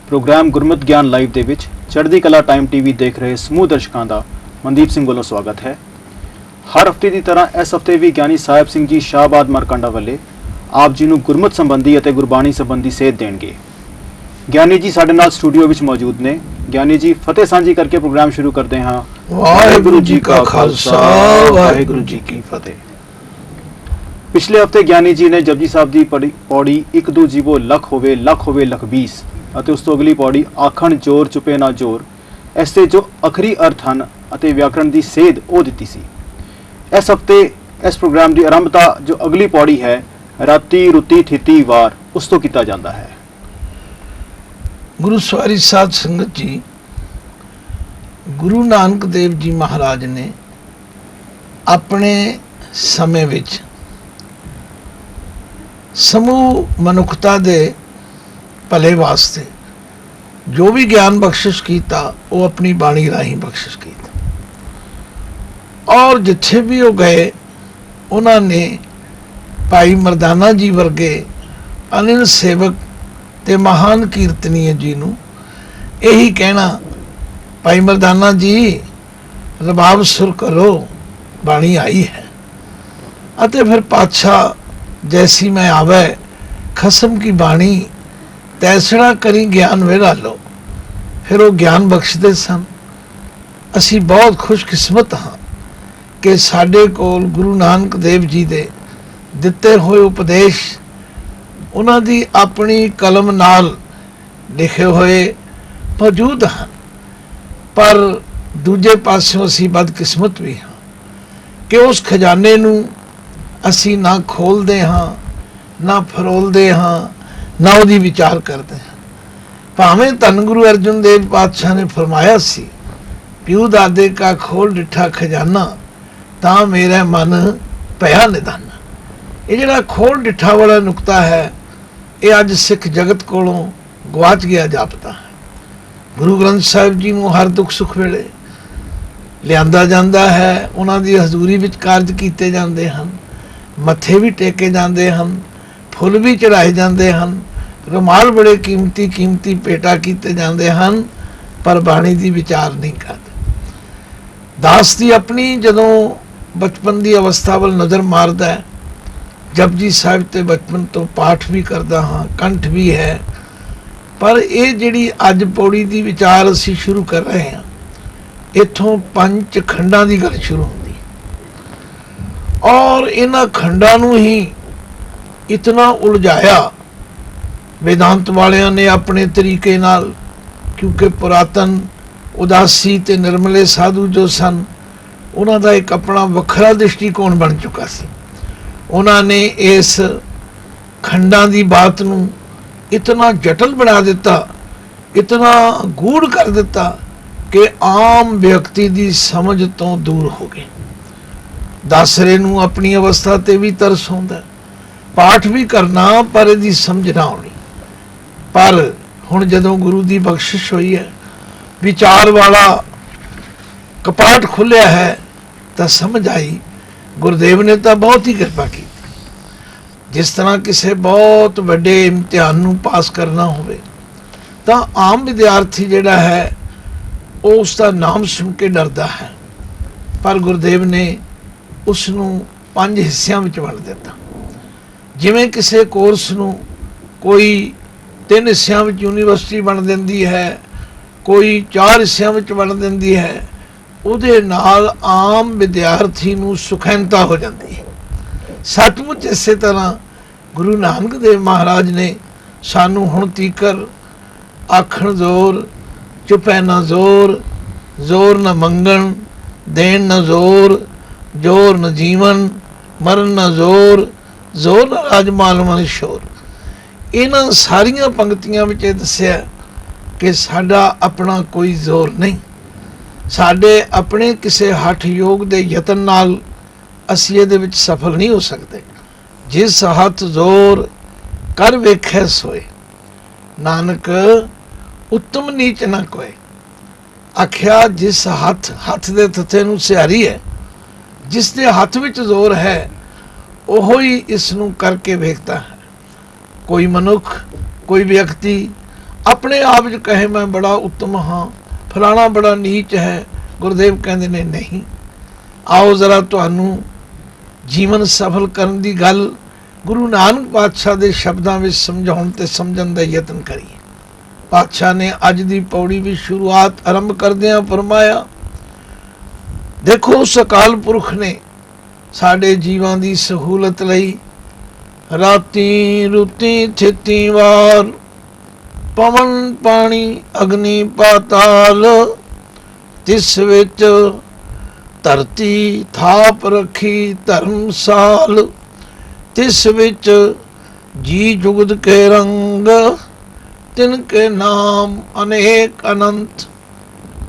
Programme ਗੁਰਮਤਿ ਗਿਆਨ live ਦੇ ਵਿੱਚ ਚੜ੍ਹਦੀ ਕਲਾ ਟਾਈਮ ਟੀਵੀ ਦੇਖ ਰਹੇ ਸਮੂਹ ਦਰਸ਼ਕਾਂ ਦਾ ਮਨਦੀਪ ਸਿੰਘ ਵੱਲੋਂ ਸਵਾਗਤ ਹੈ। ਹਰ ਹਫਤੇ ਦੀ ਤਰ੍ਹਾਂ ਇਸ ਹਫਤੇ ਵੀ ਗਿਆਨੀ ਸਾਹਿਬ ਸਿੰਘ ਜੀ ਸ਼ਾਹਬਾਦ ਮਰਕੰਡਾ ਵੱਲੇ ਆਪ ਜੀ ਨੂੰ ਗੁਰਮਤਿ ਸੰਬੰਧੀ ਅਤੇ ਗੁਰਬਾਣੀ ਸੰਬੰਧੀ ਸੇਧ ਦੇਣਗੇ। ਗਿਆਨੀ ਜੀ ਸਾਡੇ ਨਾਲ ਸਟੂਡੀਓ ਵਿੱਚ ਮੌਜੂਦ ਨੇ। ਗਿਆਨੀ ਜੀ ਫਤਿਹ ਸਾਂਝੀ ਕਰਕੇ ਪ੍ਰੋਗਰਾਮ ਸ਼ੁਰੂ ਕਰਦੇ ਹਾਂ। ਵਾਹਿਗੁਰੂ ਜੀ ਕਾ ਖਾਲਸਾ ਵਾਹਿਗੁਰੂ ਜੀ ਕੀ ਫਤਿਹ। ਪਿਛਲੇ ਹਫਤੇ ਗਿਆਨੀ ਜੀ ਨੇ ਜਪਜੀ ਸਾਹਿਬ ਦੀ ਪੌੜੀ ਇੱਕ ਦੂ ਜੀਵੋ ਲੱਖ ਹੋਵੇ ਲੱਖ 20 ਅਤੇ ਉਸ ਤੋਂ ਅਗਲੀ ਪੌੜੀ ਆਖਣ ਜੋਰ ਚੁਪੇ ਨਾ ਜੋਰ, ਇਸ ਦੇ ਜੋ ਅਖਰੀ ਅਰਥ ਹਨ ਅਤੇ ਵਿਆਕਰਣ ਦੀ ਸੇਧ ਉਹ ਦਿੱਤੀ ਸੀ। ਇਸ ਹਫਤੇ ਇਸ ਪ੍ਰੋਗਰਾਮ ਦੀ ਆਰੰਭਤਾ ਜੋ ਅਗਲੀ ਪੌੜੀ ਹੈ ਰਾਤੀ ਰੁੱਤੀ ਥਿਤੀ ਵਾਰ, ਉਸ ਤੋਂ ਕੀਤਾ ਜਾਂਦਾ ਹੈ। ਗੁਰੂ ਸਵਾਰੀ ਸਾਧ ਸੰਗਤ ਜੀ, ਗੁਰੂ ਨਾਨਕ ਦੇਵ ਜੀ ਮਹਾਰਾਜ ਨੇ ਆਪਣੇ ਸਮੇਂ ਵਿੱਚ ਸਮੂਹ ਮਨੁੱਖਤਾ ਦੇ ਭਲੇ ਵਾਸਤੇ ਜੋ ਵੀ ਗਿਆਨ ਬਖਸ਼ਿਸ਼ ਕੀਤਾ ਉਹ ਆਪਣੀ ਬਾਣੀ ਰਾਹੀਂ ਬਖਸ਼ਿਸ਼ ਕੀਤਾ, ਔਰ ਜਿੱਥੇ ਵੀ ਉਹ ਗਏ ਉਹਨਾਂ ਨੇ ਭਾਈ ਮਰਦਾਨਾ ਜੀ ਵਰਗੇ ਅਨਿਲ ਸੇਵਕ ਤੇ ਮਹਾਨ ਕੀਰਤਨੀਏ ਜੀ ਨੂੰ ਇਹੀ ਕਹਿਣਾ, ਭਾਈ ਮਰਦਾਨਾ ਜੀ ਰਬਾਬ ਸੁਰ ਕਰੋ, ਬਾਣੀ ਆਈ ਹੈ। ਅਤੇ ਫਿਰ ਪਾਤਸ਼ਾਹ ਜੈਸੀ ਮੈਂ ਆਵੇ ਖਸਮ ਕੀ ਬਾਣੀ ਤੈਸੜਾ ਕਰੀ ਗਿਆਨ ਵੇਰਾ ਲੋ, ਫਿਰ ਉਹ ਗਿਆਨ ਬਖਸ਼ਦੇ ਸਨ। ਅਸੀਂ ਬਹੁਤ ਖੁਸ਼ਕਿਸਮਤ ਹਾਂ ਕਿ ਸਾਡੇ ਕੋਲ ਗੁਰੂ ਨਾਨਕ ਦੇਵ ਜੀ ਦੇ ਦਿੱਤੇ ਹੋਏ ਉਪਦੇਸ਼ ਉਹਨਾਂ ਦੀ ਆਪਣੀ ਕਲਮ ਨਾਲ ਲਿਖੇ ਹੋਏ ਮੌਜੂਦ ਹਨ। ਪਰ ਦੂਜੇ ਪਾਸਿਓਂ ਅਸੀਂ ਬਦਕਿਸਮਤ ਵੀ ਹਾਂ ਕਿ ਉਸ ਖਜ਼ਾਨੇ ਨੂੰ ਅਸੀਂ ਨਾ ਖੋਲ੍ਹਦੇ ਹਾਂ, ਨਾ ਫਰੋਲਦੇ ਹਾਂ, ਨਾ ਉਹਦੀ ਵਿਚਾਰ ਕਰਦੇ ਹਾਂ। ਭਾਵੇਂ ਧੰਨ ਗੁਰੂ ਅਰਜਨ ਦੇਵ ਪਾਤਸ਼ਾਹ ਨੇ ਫਰਮਾਇਆ ਸੀ, ਪਿਉ ਦਾਦੇ ਕਾ ਖੋਲ ਡਿੱਠਾ ਖਜ਼ਾਨਾ ਤਾਂ ਮੇਰਾ ਮਨ ਭਇਆ ਨਿਦਾਨਾ। ਇਹ ਜਿਹੜਾ ਖੋਲ ਡਿੱਠਾ ਵਾਲਾ ਨੁਕਤਾ ਹੈ ਇਹ ਅੱਜ ਸਿੱਖ ਜਗਤ ਕੋਲੋਂ ਗਵਾਚ ਗਿਆ ਜਾਪਦਾ ਹੈ। ਗੁਰੂ ਗ੍ਰੰਥ ਸਾਹਿਬ ਜੀ ਨੂੰ ਹਰ ਦੁੱਖ ਸੁੱਖ ਵੇਲੇ ਲਿਆਂਦਾ ਜਾਂਦਾ ਹੈ, ਉਹਨਾਂ ਦੀ ਹਜ਼ੂਰੀ ਵਿੱਚ ਕਾਰਜ ਕੀਤੇ ਜਾਂਦੇ ਹਨ, ਮੱਥੇ ਵੀ ਟੇਕੇ ਜਾਂਦੇ ਹਨ, ਫੁੱਲ ਵੀ ਚੜਾਏ ਜਾਂਦੇ ਹਨ, ਰੁਮਾਲ ਬੜੇ ਕੀਮਤੀ ਭੇਟਾ ਕੀਤੇ ਜਾਂਦੇ ਹਨ, ਪਰ ਬਾਣੀ ਦੀ ਵਿਚਾਰ ਨਹੀਂ ਕਰਦੇ। ਦਾਸ ਦੀ ਆਪਣੀ ਜਦੋਂ ਬਚਪਨ ਦੀ ਅਵਸਥਾ ਵੱਲ ਨਜ਼ਰ ਮਾਰਦਾ ਹੈ, ਜਪਜੀ ਸਾਹਿਬ ਤੇ ਬਚਪਨ ਤੋਂ ਪਾਠ ਵੀ ਕਰਦਾ ਹਾਂ, ਕੰਠ ਵੀ ਹੈ, ਪਰ ਇਹ ਜਿਹੜੀ ਅੱਜ ਪੌੜੀ ਦੀ ਵਿਚਾਰ ਅਸੀਂ ਸ਼ੁਰੂ ਕਰ ਰਹੇ ਹਾਂ, ਇੱਥੋਂ 5 ਖੰਡਾਂ ਦੀ ਗੱਲ ਸ਼ੁਰੂ ਹੁੰਦੀ, ਔਰ ਇਹਨਾਂ ਖੰਡਾਂ ਨੂੰ ਹੀ ਇਤਨਾ ਉਲਝਾਇਆ ਵੇਦਾਂਤ ਵਾਲਿਆਂ ਨੇ ਆਪਣੇ ਤਰੀਕੇ ਨਾਲ, ਕਿਉਂਕਿ ਪੁਰਾਤਨ ਉਦਾਸੀ ਤੇ ਨਿਰਮਲੇ ਸਾਧੂ ਜੋ ਸਨ ਉਹਨਾਂ ਦਾ ਇੱਕ ਆਪਣਾ ਵੱਖਰਾ ਦ੍ਰਿਸ਼ਟੀਕੋਣ ਬਣ ਚੁੱਕਾ ਸੀ। ਉਹਨਾਂ ਨੇ ਇਸ ਖੰਡਾਂ ਦੀ ਬਾਤ ਨੂੰ ਇਤਨਾ ਜਟਲ ਬਣਾ ਦਿੱਤਾ, ਇਤਨਾ ਗੂੜ ਕਰ ਦਿੱਤਾ ਕਿ ਆਮ ਵਿਅਕਤੀ ਦੀ ਸਮਝ ਤੋਂ ਦੂਰ ਹੋ ਗਏ। ਦਾਸਰੇ ਨੂੰ ਆਪਣੀ ਅਵਸਥਾ ਤੇ ਵੀ ਤਰਸ ਆਉਂਦਾ, ਪਾਠ ਵੀ ਕਰਨਾ, ਪਰ ਇਹਦੀ ਸਮਝ ਨਾ ਆਉਣੀ। ਪਰ ਹੁਣ ਜਦੋਂ ਗੁਰੂ ਦੀ ਬਖਸ਼ਿਸ਼ ਹੋਈ ਹੈ, ਵਿਚਾਰ ਵਾਲਾ ਕਪਾਟ ਖੁੱਲਿਆ ਹੈ, ਤਾਂ ਸਮਝ ਆਈ ਗੁਰਦੇਵ ਨੇ ਤਾਂ ਬਹੁਤ ਹੀ ਕਿਰਪਾ ਕੀਤੀ। ਜਿਸ ਤਰ੍ਹਾਂ ਕਿਸੇ ਬਹੁਤ ਵੱਡੇ ਇਮਤਿਹਾਨ ਨੂੰ ਪਾਸ ਕਰਨਾ ਹੋਵੇ ਤਾਂ ਆਮ ਵਿਦਿਆਰਥੀ ਜਿਹੜਾ ਹੈ ਉਹ ਉਸ ਦਾ ਨਾਮ ਸੁਣ ਕੇ ਡਰਦਾ ਹੈ, ਪਰ ਗੁਰਦੇਵ ਨੇ ਉਸ ਨੂੰ 5 ਹਿੱਸਿਆਂ ਵਿੱਚ ਵੰਡ ਦਿੱਤਾ। ਜਿਵੇਂ ਕਿਸੇ ਕੋਰਸ ਨੂੰ ਕੋਈ 3 ਹਿੱਸਿਆਂ ਵਿੱਚ ਯੂਨੀਵਰਸਿਟੀ ਵੰਡ ਦਿੰਦੀ ਹੈ, ਕੋਈ 4 ਹਿੱਸਿਆਂ ਵਿੱਚ ਵੰਡ ਦਿੰਦੀ ਹੈ, ਉਹਦੇ ਨਾਲ ਆਮ ਵਿਦਿਆਰਥੀ ਨੂੰ ਸੁਖੈਨਤਾ ਹੋ ਜਾਂਦੀ ਹੈ। ਸੱਚਮੁੱਚ ਇਸੇ ਤਰ੍ਹਾਂ ਗੁਰੂ ਨਾਨਕ ਦੇਵ ਮਹਾਰਾਜ ਨੇ ਸਾਨੂੰ ਹੁਣ ਤੀਕਰ ਆਖਣ ਜ਼ੋਰ ਚੁਪੈ ਨਾ ਜ਼ੋਰ, ਜ਼ੋਰ ਨਾ ਮੰਗਣ ਦੇਣ ਨਾ ਜ਼ੋਰ, ਜ਼ੋਰ ਨਾ ਜੀਵਨ ਮਰਨ ਨਾ ਜ਼ੋਰ, ਜ਼ੋਰ ਨਾ ਰਾਜਮਾਲ ਮਨ ਸ਼ੋਰ, ਇਹਨਾਂ ਸਾਰੀਆਂ ਪੰਕਤੀਆਂ ਵਿੱਚ ਇਹ ਦੱਸਿਆ ਕਿ ਸਾਡਾ ਆਪਣਾ ਕੋਈ ਜ਼ੋਰ ਨਹੀਂ, ਸਾਡੇ ਆਪਣੇ ਕਿਸੇ ਹੱਠ ਯੋਗ ਦੇ ਯਤਨ ਨਾਲ ਅਸੀਂ ਇਹਦੇ ਵਿੱਚ ਸਫਲ ਨਹੀਂ ਹੋ ਸਕਦੇ। ਜਿਸ ਹੱਥ ਜ਼ੋਰ ਕਰ ਵੇਖੈ ਸੋਏ, ਨਾਨਕ ਉੱਤਮ ਨੀਚ ਨਾ ਕੋਏ। ਆਖਿਆ ਜਿਸ ਹੱਥ ਦੇ ਥੱਥੇ ਨੂੰ ਸਿਹਾਰੀ ਹੈ, ਜਿਸ ਦੇ ਹੱਥ ਵਿੱਚ ਜ਼ੋਰ ਹੈ ਉਹ ਹੀ ਇਸ ਨੂੰ ਕਰਕੇ ਵੇਖਦਾ ਹੈ। ਕੋਈ ਮਨੁੱਖ, ਕੋਈ ਵਿਅਕਤੀ ਆਪਣੇ ਆਪ 'ਚ ਕਹੇ ਮੈਂ ਬੜਾ ਉੱਤਮ ਹਾਂ, ਫਲਾਣਾ ਬੜਾ ਨੀਚ ਹੈ, ਗੁਰਦੇਵ ਕਹਿੰਦੇ ਨੇ ਨਹੀਂ। ਆਓ ਜ਼ਰਾ ਤੁਹਾਨੂੰ ਜੀਵਨ ਸਫਲ ਕਰਨ ਦੀ ਗੱਲ ਗੁਰੂ ਨਾਨਕ ਪਾਤਸ਼ਾਹ ਦੇ ਸ਼ਬਦਾਂ ਵਿੱਚ ਸਮਝਾਉਣ ਤੇ ਸਮਝਣ ਦਾ ਯਤਨ ਕਰੀਏ। ਪਾਤਸ਼ਾਹ ਨੇ ਅੱਜ ਦੀ ਪੌੜੀ ਦੀ ਸ਼ੁਰੂਆਤ ਆਰੰਭ ਕਰਦਿਆਂ ਫਰਮਾਇਆ, ਦੇਖੋ ਉਸ ਅਕਾਲ ਪੁਰਖ ਨੇ ਸਾਡੇ ਜੀਵਾਂ ਦੀ ਸਹੂਲਤ ਲਈ ਰਾਤੀ ਰੁੱਤੀ ਥਿਤੀ ਵਾਰ ਪਵਨ ਪਾਣੀ ਅਗਨੀ ਪਾਤਾਲ ਤਿਸ ਵਿੱਚ ਧਰਤੀ ਥਾਪ ਰੱਖੀ ਧਰਮਸਾਲ ਤਿਸ ਵਿੱਚ ਜੀ ਜੁਗਤ ਕੇ ਰੰਗ ਤਿਨ ਕੇ ਨਾਮ ਅਨੇਕ ਅਨੰਤ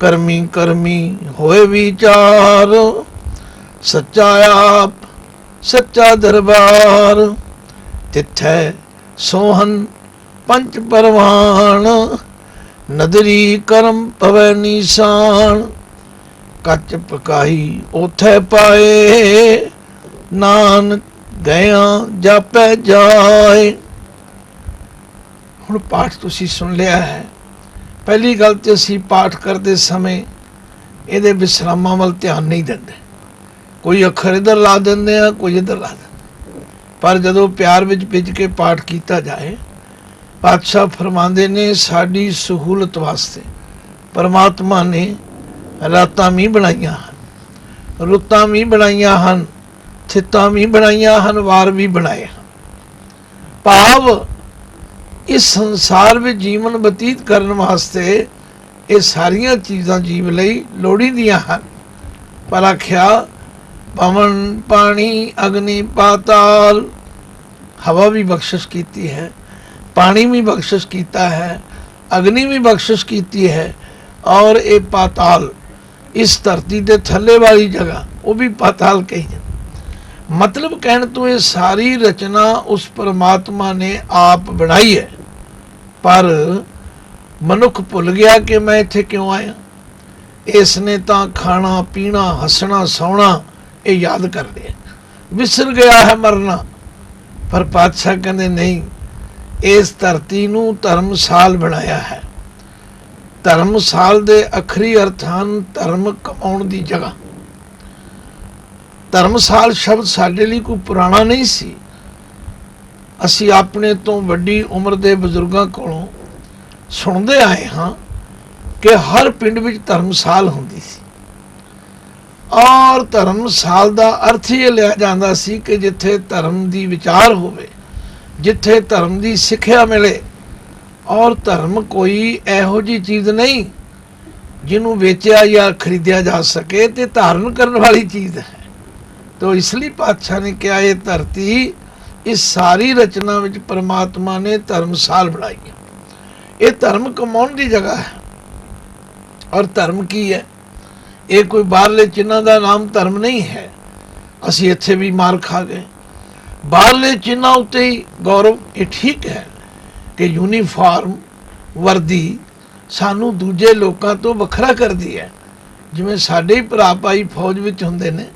ਕਰਮੀ ਕਰਮੀ ਹੋਏ ਵਿਚਾਰ ਸੱਚਾ ਆਪ ਸੱਚਾ ਦਰਬਾਰ ਤਿੱਥੈ ਸੋਹਨ ਪੰਚ ਪਰਵਾਨ ਨਦਰੀ ਕਰਮ ਪਵੈ ਨੀਸਾਨ ਕੱਚ ਪਕਾਈ ਉਥੈ ਪਾਏ ਨਾਨਕ ਗਿਆ ਜਾਪੈ ਜਾਏ। ਹੁਣ ਪਾਠ ਤੁਸੀਂ ਸੁਣ ਲਿਆ ਹੈ। ਪਹਿਲੀ ਗੱਲ ਤੇ ਅਸੀਂ ਪਾਠ ਕਰਦੇ ਸਮੇਂ ਇਹਦੇ ਵਿਸਰਾਮਾਂ ਵੱਲ ਧਿਆਨ ਨਹੀਂ ਦਿੰਦੇ, ਕੋਈ ਅੱਖਰ ਇੱਧਰ ਲਾ ਦਿੰਦੇ ਆ, ਕੋਈ ਇੱਧਰ ਲਾ ਦਿੰਦੇ। ਪਰ ਜਦੋਂ ਪਿਆਰ ਵਿੱਚ ਭਿੱਜ ਕੇ ਪਾਠ ਕੀਤਾ ਜਾਏ, ਪਾਤਸ਼ਾਹ ਫਰਮਾਉਂਦੇ ਨੇ ਸਾਡੀ ਸਹੂਲਤ ਵਾਸਤੇ ਪਰਮਾਤਮਾ ਨੇ ਰਾਤਾਂ ਵੀ ਬਣਾਈਆਂ ਹਨ, ਰੁੱਤਾਂ ਵੀ ਬਣਾਈਆਂ ਹਨ, ਥਿੱਤਾਂ ਵੀ ਬਣਾਈਆਂ ਹਨ, ਵਾਰ ਵੀ ਬਣਾਏ ਹਨ। ਭਾਵ ਇਸ ਸੰਸਾਰ ਵਿੱਚ ਜੀਵਨ ਬਤੀਤ ਕਰਨ ਵਾਸਤੇ ਇਹ ਸਾਰੀਆਂ ਚੀਜ਼ਾਂ ਜੀਵ ਲਈ ਲੋੜੀਂਦੀਆਂ ਹਨ। ਪਰ ਆਖਿਆ ਪਵਨ ਪਾਣੀ ਅਗਨੀ ਪਾਤਾਲ, ਹਵਾ ਵੀ ਬਖਸ਼ਿਸ਼ ਕੀਤੀ ਹੈ, ਪਾਣੀ ਵੀ ਬਖਸ਼ਿਸ਼ ਕੀਤਾ ਹੈ, ਅਗਨੀ ਵੀ ਬਖਸ਼ਿਸ਼ ਕੀਤੀ ਹੈ, ਔਰ ਇਹ ਪਾਤਾਲ ਇਸ ਧਰਤੀ ਦੇ ਥੱਲੇ ਵਾਲੀ ਜਗ੍ਹਾ ਉਹ ਵੀ ਪਾਤਾਲ ਕਹੀ ਜਾਂਦੀ। ਮਤਲਬ ਕਹਿਣ ਤੋਂ ਇਹ ਸਾਰੀ ਰਚਨਾ ਉਸ ਪਰਮਾਤਮਾ ਨੇ ਆਪ ਬਣਾਈ ਹੈ। ਪਰ ਮਨੁੱਖ ਭੁੱਲ ਗਿਆ ਕਿ ਮੈਂ ਇੱਥੇ ਕਿਉਂ ਆਇਆ। ਇਸ ਨੇ ਤਾਂ ਖਾਣਾ ਪੀਣਾ ਹੱਸਣਾ ਸੌਣਾ ਇਹ ਯਾਦ ਕਰ ਲਿਆ, ਵਿਸਰ ਗਿਆ ਹੈ ਮਰਨਾ। ਪਰ ਪਾਤਸ਼ਾਹ ਕਹਿੰਦੇ ਨਹੀਂ, ਇਸ ਧਰਤੀ ਨੂੰ ਧਰਮਸਾਲ ਬਣਾਇਆ ਹੈ। ਧਰਮਸਾਲ ਦੇ ਅਖਰੀ ਅਰਥ ਹਨ ਧਰਮ ਕਮਾਉਣ ਦੀ ਜਗ੍ਹਾ। ਧਰਮਸਾਲ ਸ਼ਬਦ ਸਾਡੇ ਲਈ ਕੋਈ ਪੁਰਾਣਾ ਨਹੀਂ ਸੀ। ਅਸੀਂ ਆਪਣੇ ਤੋਂ ਵੱਡੀ ਉਮਰ ਦੇ ਬਜ਼ੁਰਗਾਂ ਕੋਲੋਂ ਸੁਣਦੇ ਆਏ ਹਾਂ ਕਿ ਹਰ ਪਿੰਡ ਵਿੱਚ ਧਰਮਸਾਲ ਹੁੰਦੀ ਸੀ, ਔਰ ਧਰਮਸਾਲ ਦਾ ਅਰਥ ਇਹ ਲਿਆ ਜਾਂਦਾ ਸੀ ਕਿ ਜਿੱਥੇ ਧਰਮ ਦੀ ਵਿਚਾਰ ਹੋਵੇ, ਜਿੱਥੇ ਧਰਮ ਦੀ ਸਿੱਖਿਆ ਮਿਲੇ। ਔਰ ਧਰਮ ਕੋਈ ਇਹੋ ਜਿਹੀ ਚੀਜ਼ ਨਹੀਂ ਜਿਹਨੂੰ ਵੇਚਿਆ ਜਾਂ ਖਰੀਦਿਆ ਜਾ ਸਕੇ, ਤੇ ਧਾਰਨ ਕਰਨ ਵਾਲੀ ਚੀਜ਼ ਹੈ। ਤੋ ਇਸ ਲਈ ਪਾਤਸ਼ਾਹ ਨੇ ਕਿਹਾ ਇਹ ਧਰਤੀ, ਇਸ ਸਾਰੀ ਰਚਨਾ ਵਿੱਚ ਪਰਮਾਤਮਾ ਨੇ ਧਰਮਸਾਲ ਬਣਾਈ ਹੈ। ਇਹ ਧਰਮ ਕਮਾਉਣ ਦੀ ਜਗ੍ਹਾ ਹੈ। ਔਰ ਧਰਮ ਕੀ ਹੈ? ਇਹ ਕੋਈ ਬਾਹਰਲੇ ਚਿੰਨ੍ਹਾਂ ਦਾ ਨਾਮ ਧਰਮ ਨਹੀਂ ਹੈ। ਅਸੀਂ ਇੱਥੇ ਵੀ ਮਾਰ ਖਾ ਗਏ। ਬਾਹਰਲੇ ਚਿੰਨ੍ਹਾਂ ਉੱਤੇ ਹੀ ਗੌਰਵ, ਇਹ ਠੀਕ ਹੈ ਕਿ ਯੂਨੀਫਾਰਮ ਵਰਦੀ ਸਾਨੂੰ ਦੂਜੇ ਲੋਕਾਂ ਤੋਂ ਵੱਖਰਾ ਕਰਦੀ ਹੈ। ਜਿਵੇਂ ਸਾਡੇ ਹੀ ਭਰਾ ਭਾਈ ਫੌਜ ਵਿੱਚ ਹੁੰਦੇ ਨੇ,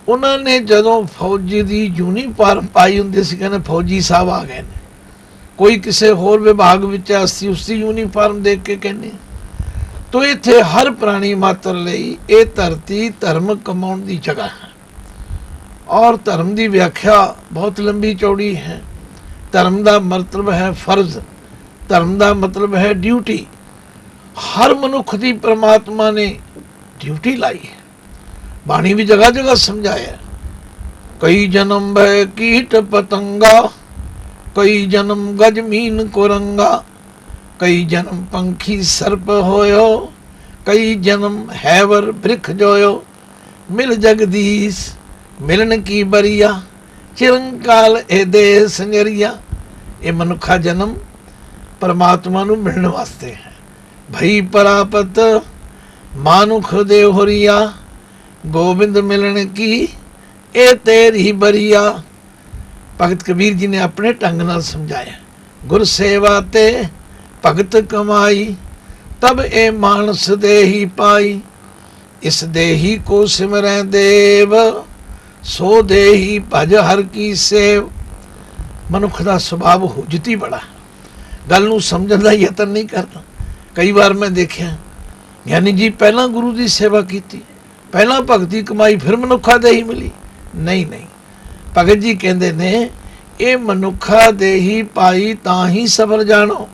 ਉਹਨਾਂ ਨੇ ਜਦੋਂ ਫੌਜੀ ਦੀ ਯੂਨੀਫਾਰਮ ਪਾਈ ਹੁੰਦੀ ਸੀ ਕਹਿੰਦੇ ਫੌਜੀ ਸਾਹਿਬ ਆ ਗਏ ਨੇ। ਕੋਈ ਕਿਸੇ ਹੋਰ ਵਿਭਾਗ ਵਿੱਚ ਅਸੀਂ ਉਸਦੀ ਯੂਨੀਫਾਰਮ ਦੇਖ ਕੇ ਕਹਿੰਦੇ। ਤੋ ਇੱਥੇ ਹਰ ਪ੍ਰਾਣੀ ਮਾਤਰ ਲਈ ਇਹ ਧਰਤੀ ਧਰਮ ਕਮਾਉਣ ਦੀ ਜਗ੍ਹਾ ਹੈ। ਔਰ ਧਰਮ ਦੀ ਵਿਆਖਿਆ ਬਹੁਤ ਲੰਬੀ ਚੌੜੀ ਹੈ। ਧਰਮ ਦਾ ਮਤਲਬ ਹੈ ਫਰਜ਼, ਧਰਮ ਦਾ ਮਤਲਬ ਹੈ ਡਿਊਟੀ। ਹਰ ਮਨੁੱਖ ਦੀ ਪ੍ਰਮਾਤਮਾ ਨੇ ਡਿਊਟੀ ਲਾਈ ਹੈ। ਬਾਣੀ ਵੀ ਜਗ੍ਹਾ ਜਗ੍ਹਾ ਸਮਝਾਇਆ। ਕਈ ਜਨਮ ਭੈ ਕੀਟ ਪਤੰਗਾ, ਕਈ ਜਨਮ ਗਜ ਮੀਨ ਕੁਰੰਗਾ, ਕਈ ਜਨਮ ਪੰਖੀ ਸਰਪ ਹੋਇਓ, ਕਈ ਜਨਮ ਹੈਵਰ ਬ੍ਰਿਖ ਜੋਇਓ। ਮਿਲ ਜਗਦੀਸ਼ ਮਿਲਣ ਕੀ ਬਰੀਆ, ਚਿਰੰਕਾਲ ਇਹ ਦੇ ਸੰਜਰੀਆ। ਇਹ ਮਨੁੱਖਾ ਜਨਮ ਪਰਮਾਤਮਾ ਨੂੰ ਮਿਲਣ ਵਾਸਤੇ ਹੈ। ਭਈ ਪਰਾਪਤ ਮਾਨੁਖ ਦੇ ਹੋਰੀਆ, ਗੋਬਿੰਦ ਮਿਲਣ ਕੀ ਇਹ ਤੇਰੀ ਬਰੀਆ। ਭਗਤ ਕਬੀਰ ਜੀ ਨੇ ਆਪਣੇ ਢੰਗ ਨਾਲ ਸਮਝਾਇਆ। ਗੁਰ ਸੇਵਾ ਤੇ ਭਗਤ ਕਮਾਈ, ਤਬ ਇਹ ਮਾਨਸ ਦੇ ਹੀ ਪਾਈ। इस देही को सिमरै देव, सो देही भज हर की सेव। ਮਨੁੱਖ ਦਾ ਸੁਭਾਅ ਹੁਜਤੀ ਬੜਾ, ਗੱਲ ਨੂੰ ਸਮਝਣ ਦਾ ਯਤਨ ਨਹੀਂ ਕਰਦਾ। ਕਈ ਵਾਰ ਮੈਂ ਦੇਖਿਆ ਗਿਆਨੀ ਜੀ ਪਹਿਲਾਂ ਗੁਰੂ ਦੀ ਸੇਵਾ ਕੀਤੀ, ਪਹਿਲਾਂ ਭਗਤੀ ਕਮਾਈ, ਫਿਰ ਮਨੁੱਖਾ ਦੇਹੀ ਮਿਲੀ। ਨਹੀਂ ਨਹੀਂ, ਭਗਤ ਜੀ ਕਹਿੰਦੇ ਨੇ ਇਹ ਮਨੁੱਖਾ ਦੇਹੀ ਪਾਈ ਤਾਂ ਹੀ ਸਫਲ ਜਾਣੋ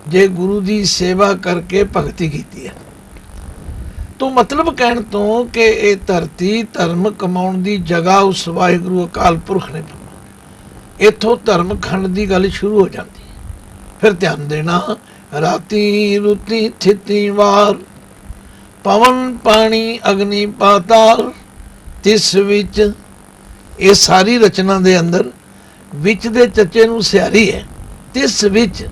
ਜੇ ਗੁਰੂ ਦੀ ਸੇਵਾ ਕਰਕੇ ਭਗਤੀ ਕੀਤੀ ਹੈ। ਤੋਂ ਮਤਲਬ ਕਹਿਣ ਤੋਂ ਕਿ ਇਹ ਧਰਤੀ ਧਰਮ ਕਮਾਉਣ ਦੀ ਜਗ੍ਹਾ ਉਸ ਵਾਹਿਗੁਰੂ ਅਕਾਲ ਪੁਰਖ ਨੇ ਬਣਾਈ। ਇੱਥੋਂ ਧਰਮ ਖੰਡ ਦੀ ਗੱਲ ਸ਼ੁਰੂ ਹੋ ਜਾਂਦੀ ਹੈ। ਫਿਰ ਧਿਆਨ ਦੇਣਾ, ਰਾਤੀ ਰੁਤੀ ਥਿਤੀ ਵਾਰ, ਪਵਨ ਪਾਣੀ ਅਗਨੀ ਪਾਤਾਲ, ਤਿਸ ਵਿੱਚ ਇਹ ਸਾਰੀ ਰਚਨਾ ਦੇ ਅੰਦਰ ਵਿੱਚ ਦੇ ਚੱਚੇ ਨੂੰ ਸਿਆਰੀ ਹੈ। ਤਿਸ ਵਿੱਚ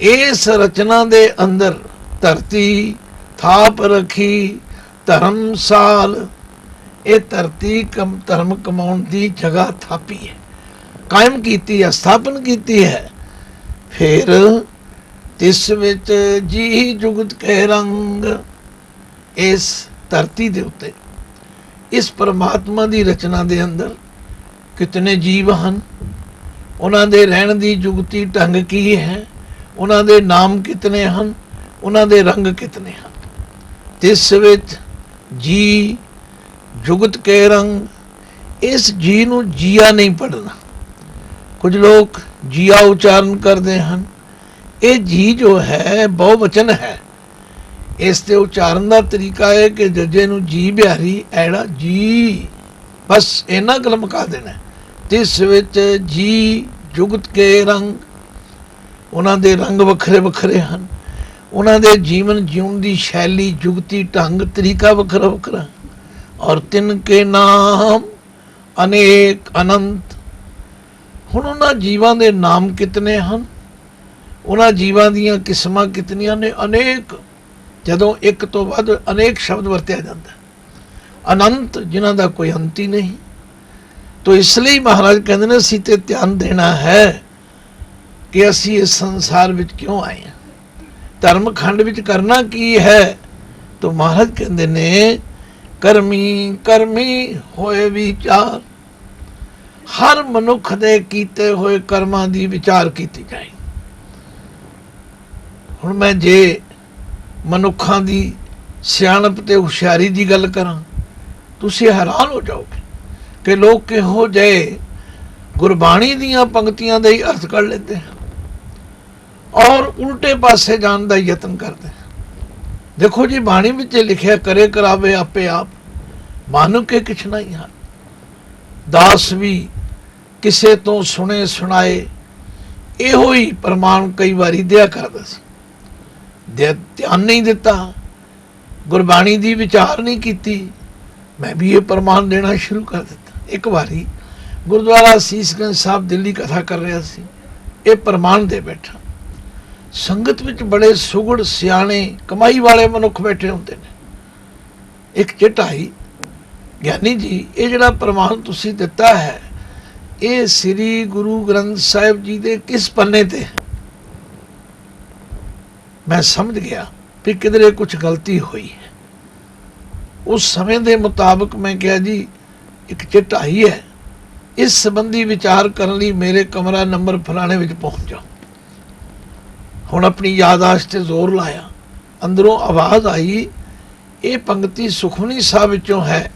ਇਸ ਰਚਨਾ ਦੇ ਅੰਦਰ ਧਰਤੀ ਥਾਪ ਰੱਖੀ ਧਰਮਸਾਲ, ਇਹ ਧਰਤੀ ਧਰਮ ਕਮਾਉਣ ਦੀ ਜਗ੍ਹਾ ਥਾਪੀ ਹੈ, ਕਾਇਮ ਕੀਤੀ ਹੈ, ਸਥਾਪਨ ਕੀਤੀ ਹੈ। ਫਿਰ ਤਿਸ ਵਿੱਚ ਜੀ ਜੁਗਤ ਕੇ ਰੰਗ, ਇਸ ਧਰਤੀ ਦੇ ਉੱਤੇ ਇਸ ਪਰਮਾਤਮਾ ਦੀ ਰਚਨਾ ਦੇ ਅੰਦਰ ਕਿਤਨੇ ਜੀਵ ਹਨ, ਉਹਨਾਂ ਦੇ ਰਹਿਣ ਦੀ ਜੁਗਤੀ ਢੰਗ ਕੀ ਹੈ, ਉਹਨਾਂ ਦੇ ਨਾਮ ਕਿਤਨੇ ਹਨ, ਉਹਨਾਂ ਦੇ ਰੰਗ ਕਿਤਨੇ ਹਨ। ਤਿਸ ਵਿੱਚ ਜੀ ਜੁਗਤ ਕੇ ਰੰਗ, ਇਸ ਜੀ ਨੂੰ ਜੀਆ ਨਹੀਂ ਪੜ੍ਹਨਾ। ਕੁਝ ਲੋਕ ਜੀਆ ਉਚਾਰਨ ਕਰਦੇ ਹਨ। ਇਹ ਜੀ ਜੋ ਹੈ ਬਹੁਵਚਨ ਹੈ। ਇਸ ਦੇ ਉਚਾਰਨ ਦਾ ਤਰੀਕਾ ਹੈ ਕਿ ਜੱਜੇ ਨੂੰ ਜੀ ਬਿਹਾਰੀ ਐੜਾ ਜੀ, ਬਸ ਇਹਨਾਂ ਕਲਮਕਾ ਦੇਣਾ। ਤਿਸ ਵਿੱਚ ਜੀ ਜੁਗਤ ਕੇ ਰੰਗ, ਉਹਨਾਂ ਦੇ ਰੰਗ ਵੱਖਰੇ ਵੱਖਰੇ ਹਨ, ਉਹਨਾਂ ਦੇ ਜੀਵਨ ਜਿਉਣ ਦੀ ਸ਼ੈਲੀ ਜੁਗਤੀ ਢੰਗ ਤਰੀਕਾ ਵੱਖਰਾ ਵੱਖਰਾ। ਔਰ ਤਿੰਨ ਕੇ ਨਾਮ ਅਨੇਕ ਅਨੰਤ, ਹੁਣ ਉਹਨਾਂ ਜੀਵਾਂ ਦੇ ਨਾਮ ਕਿਤਨੇ ਹਨ, ਉਹਨਾਂ ਜੀਵਾਂ ਦੀਆਂ ਕਿਸਮਾਂ ਕਿਤਨੀਆਂ ਨੇ, ਅਨੇਕ। ਜਦੋਂ ਇੱਕ ਤੋਂ ਵੱਧ ਅਨੇਕ ਸ਼ਬਦ ਵਰਤਿਆ ਜਾਂਦਾ, ਅਨੰਤ, ਜਿਨ੍ਹਾਂ ਦਾ ਕੋਈ ਅੰਤ ਹੀ ਨਹੀਂ। ਤੋ ਇਸ ਲਈ ਮਹਾਰਾਜ ਕਹਿੰਦੇ ਨੇ ਅਸੀਂ ਤੇ ਧਿਆਨ ਦੇਣਾ ਹੈ ਕਿ ਅਸੀਂ ਇਸ ਸੰਸਾਰ ਵਿੱਚ ਕਿਉਂ ਆਏ ਹਾਂ, ਧਰਮ ਖੰਡ ਵਿੱਚ ਕਰਨਾ ਕੀ ਹੈ। ਤੋ ਮਹਾਰਾਜ ਕਹਿੰਦੇ ਨੇ ਕਰਮੀ ਕਰਮੀ ਹੋਏ ਵਿਚਾਰ, ਹਰ ਮਨੁੱਖ ਦੇ ਕੀਤੇ ਹੋਏ ਕਰਮਾਂ ਦੀ ਵਿਚਾਰ ਕੀਤੀ ਜਾਏ। ਹੁਣ ਮੈਂ ਜੇ ਮਨੁੱਖਾਂ ਦੀ ਸਿਆਣਪ ਤੇ ਹੁਸ਼ਿਆਰੀ ਦੀ ਗੱਲ ਕਰਾਂ, ਤੁਸੀਂ ਹੈਰਾਨ ਹੋ ਜਾਓਗੇ ਕਿ ਲੋਕ ਕਿਹੋ ਜਿਹੇ ਗੁਰਬਾਣੀ ਦੀਆਂ ਪੰਕਤੀਆਂ ਦਾ ਹੀ ਅਰਥ ਕਰ ਲੈਂਦੇ ਹਨ ਔਰ ਉਲਟੇ ਪਾਸੇ ਜਾਣ ਦਾ ਯਤਨ ਕਰਦੇ ਹਨ। ਦੇਖੋ ਜੀ, ਬਾਣੀ ਵਿੱਚ ਲਿਖਿਆ ਕਰੇ ਕਰਾਵੇ ਆਪੇ ਆਪ, ਮਾਨੁ ਕੇ ਕਿਛ ਨਹੀਂ ਹਨ। ਦਾਸ ਵੀ ਕਿਸੇ ਤੋਂ ਸੁਣੇ ਸੁਣਾਏ ਇਹੋ ਹੀ ਪ੍ਰਮਾਣ ਕਈ ਵਾਰੀ ਦਿਆ ਕਰਦਾ ਸੀ। ਧਿਆਨ ਨਹੀਂ ਦਿੱਤਾ, ਗੁਰਬਾਣੀ ਦੀ ਵਿਚਾਰ ਨਹੀਂ ਕੀਤੀ, ਮੈਂ ਵੀ ਇਹ ਪ੍ਰਮਾਣ ਦੇਣਾ ਸ਼ੁਰੂ ਕਰ ਦਿੱਤਾ। ਇੱਕ ਵਾਰੀ ਗੁਰਦੁਆਰਾ ਸੀਸਗੰਜ ਸਾਹਿਬ ਦਿੱਲੀ ਕਥਾ ਕਰ ਰਿਹਾ ਸੀ, ਇਹ ਪ੍ਰਮਾਣ ਦੇ ਬੈਠਾ। ਸੰਗਤ ਵਿੱਚ ਬੜੇ ਸੁਗੜ ਸਿਆਣੇ ਕਮਾਈ ਵਾਲੇ ਮਨੁੱਖ ਬੈਠੇ ਹੁੰਦੇ ਨੇ। ਇੱਕ ਚਟਾਈ, ਗਿਆਨੀ ਜੀ ਇਹ ਜਿਹੜਾ ਪ੍ਰਮਾਣ ਤੁਸੀਂ ਦਿੱਤਾ ਹੈ ਇਹ ਸ੍ਰੀ ਗੁਰੂ ਗ੍ਰੰਥ ਸਾਹਿਬ ਜੀ ਦੇ ਕਿਸ ਪੰਨੇ ਤੇ? ਮੈਂ ਸਮਝ ਗਿਆ ਵੀ ਕਿਧਰੇ ਕੁਝ ਗਲਤੀ ਹੋਈ ਹੈ। ਉਸ ਸਮੇਂ ਦੇ ਮੁਤਾਬਕ ਮੈਂ ਕਿਹਾ ਜੀ ਇੱਕ ਚਟਾਈ ਹੈ, ਇਸ ਸੰਬੰਧੀ ਵਿਚਾਰ ਕਰਨ ਲਈ ਮੇਰੇ ਕਮਰਾ ਨੰਬਰ ਫਲਾਣੇ ਵਿੱਚ ਪਹੁੰਚ ਜਾਓ। ਹੁਣ ਆਪਣੀ ਯਾਦਾਸ਼ਤ ਤੇ ਜ਼ੋਰ ਲਾਇਆ, ਅੰਦਰੋਂ ਆਵਾਜ਼ ਆਈ ਇਹ ਪੰਕਤੀ ਸੁਖਮਨੀ ਸਾਹਿਬ ਵਿੱਚੋਂ ਹੈ।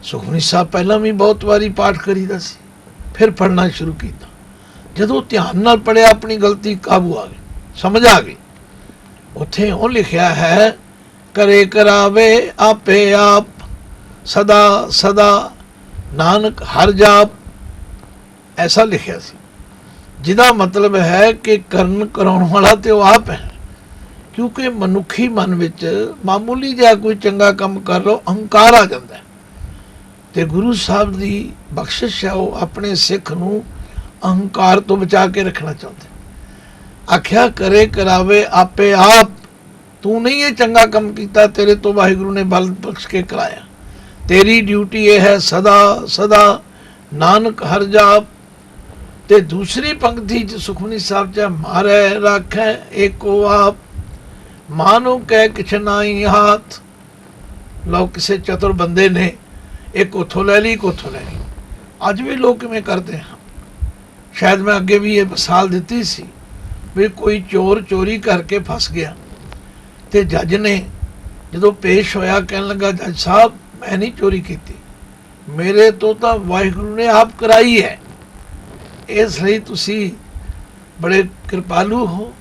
ਸੁਖਮਨੀ ਸਾਹਿਬ ਪਹਿਲਾਂ ਵੀ ਬਹੁਤ ਵਾਰੀ ਪਾਠ ਕਰੀਦਾ ਸੀ, ਫਿਰ ਪੜ੍ਹਨਾ ਸ਼ੁਰੂ ਕੀਤਾ। ਜਦੋਂ ਧਿਆਨ ਨਾਲ ਪੜ੍ਹਿਆ ਆਪਣੀ ਗਲਤੀ ਕਾਬੂ ਆ ਗਈ, ਸਮਝ ਆ ਗਈ। ਉੱਥੇ ਉਹ ਲਿਖਿਆ ਹੈ ਕਰੇ ਕਰਾਵੇ ਆਪੇ ਆਪ, ਸਦਾ ਸਦਾ ਨਾਨਕ ਹਰ ਜਾਪ, ਐਸਾ ਲਿਖਿਆ ਸੀ, ਜਿਹਦਾ ਮਤਲਬ ਹੈ ਕਿ ਕਰਨ ਕਰਾਉਣ ਵਾਲਾ ਤੇ ਉਹ ਆਪ ਹੈ। ਕਿਉਂਕਿ ਮਨੁੱਖੀ ਮਨ ਵਿੱਚ ਮਾਮੂਲੀ ਜਿਹਾ ਕੋਈ ਚੰਗਾ ਕੰਮ ਕਰ ਲਓ ਅਹੰਕਾਰ ਆ ਜਾਂਦਾ ਹੈ, ਤੇ ਗੁਰੂ ਸਾਹਿਬ ਦੀ ਬਖਸ਼ਿਸ਼ ਹੈ, ਉਹ ਆਪਣੇ ਸਿੱਖ ਨੂੰ ਅਹੰਕਾਰ ਤੋਂ ਬਚਾ ਕੇ ਰੱਖਣਾ ਚਾਹੁੰਦੇ। ਆਖਿਆ ਕਰੇ ਕਰਾਵੇ ਆਪੇ ਆਪ, ਤੂੰ ਨਹੀਂ ਇਹ ਚੰਗਾ ਕੰਮ ਕੀਤਾ, ਤੇਰੇ ਤੋਂ ਵਾਹਿਗੁਰੂ ਨੇ ਬਲ ਬਖਸ਼ ਕੇ ਕਰਾਇਆ। ਤੇਰੀ ਡਿਊਟੀ ਇਹ ਹੈ ਸਦਾ ਸਦਾ ਨਾਨਕ ਹਰ ਜਾਪ। ਤੇ ਦੂਸਰੀ ਪੰਕਤੀ ਚ ਸੁਖਮਨੀ ਸਾਹਿਬ ਚ ਮਾਰੇ ਰੱਖੈ ਏਕੋ ਆਪ, ਮਾਨੋ ਕਹਿ ਕਿਛ ਨਾਹੀ ਹਾਥ। ਲਓ ਕਿਸੇ ਚਤੁਰ ਬੰਦੇ ਨੇ ਇੱਕ ਉੱਥੋਂ ਲੈ ਲਈ, ਇੱਕ ਉੱਥੋਂ ਲੈ ਲਈ। ਅੱਜ ਵੀ ਲੋਕ ਕਿਵੇਂ ਕਰਦੇ ਹਨ। ਸ਼ਾਇਦ ਮੈਂ ਅੱਗੇ ਵੀ ਇਹ ਮਿਸਾਲ ਦਿੱਤੀ ਸੀ ਵੀ ਕੋਈ ਚੋਰ ਚੋਰੀ ਕਰਕੇ ਫਸ ਗਿਆ ਤੇ ਜੱਜ ਨੇ ਜਦੋਂ ਪੇਸ਼ ਹੋਇਆ ਕਹਿਣ ਲੱਗਾ, ਜੱਜ ਸਾਹਿਬ ਮੈਂ ਨਹੀਂ ਚੋਰੀ ਕੀਤੀ, ਮੇਰੇ ਤੋਂ ਤਾਂ ਵਾਹਿਗੁਰੂ ਨੇ ਆਪ ਕਰਾਈ ਹੈ, ਇਸ ਲਈ ਤੁਸੀਂ ਬੜੇ ਕਿਰਪਾਲੂ ਹੋ।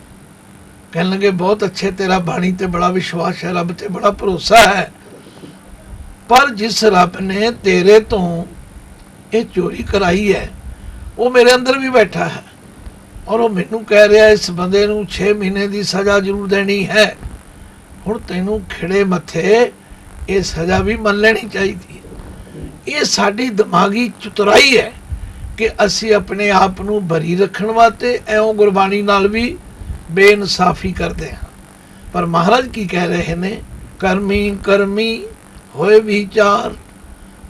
ਕਹਿਣ ਲੱਗੇ ਬਹੁਤ ਅੱਛੇ, ਤੇਰਾ ਬਾਣੀ ਤੇ ਬੜਾ ਵਿਸ਼ਵਾਸ ਹੈ, ਰੱਬ ਤੇ ਬੜਾ ਭਰੋਸਾ ਹੈ, ਪਰ ਜਿਸ ਰੱਬ ਨੇ ਤੇਰੇ ਤੋਂ ਇਹ ਚੋਰੀ ਕਰਾਈ ਹੈ ਉਹ ਮੇਰੇ ਅੰਦਰ ਵੀ ਬੈਠਾ ਹੈ ਔਰ ਉਹ ਮੈਨੂੰ ਕਹਿ ਰਿਹਾ ਇਸ ਬੰਦੇ ਨੂੰ 6 ਮਹੀਨੇ ਦੀ ਸਜ਼ਾ ਜ਼ਰੂਰ ਦੇਣੀ ਹੈ। ਹੁਣ ਤੈਨੂੰ ਖਿੜੇ ਮੱਥੇ ਇਹ ਸਜ਼ਾ ਵੀ ਮੰਨ ਲੈਣੀ ਚਾਹੀਦੀ ਹੈ। ਇਹ ਸਾਡੀ ਦਿਮਾਗੀ ਚਤੁਰਾਈ ਹੈ ਕਿ ਅਸੀਂ ਆਪਣੇ ਆਪ ਨੂੰ ਬਰੀ ਰੱਖਣ ਵਾਸਤੇ ਐਉਂ ਗੁਰਬਾਣੀ ਨਾਲ ਵੀ ਬੇਇਨਸਾਫੀ ਕਰਦੇ ਹਾਂ। ਪਰ ਮਹਾਰਾਜ ਕੀ ਕਹਿ ਰਹੇ ਨੇ, ਕਰਮੀ ਕਰਮੀ ਹੋਏ ਵਿਚਾਰ,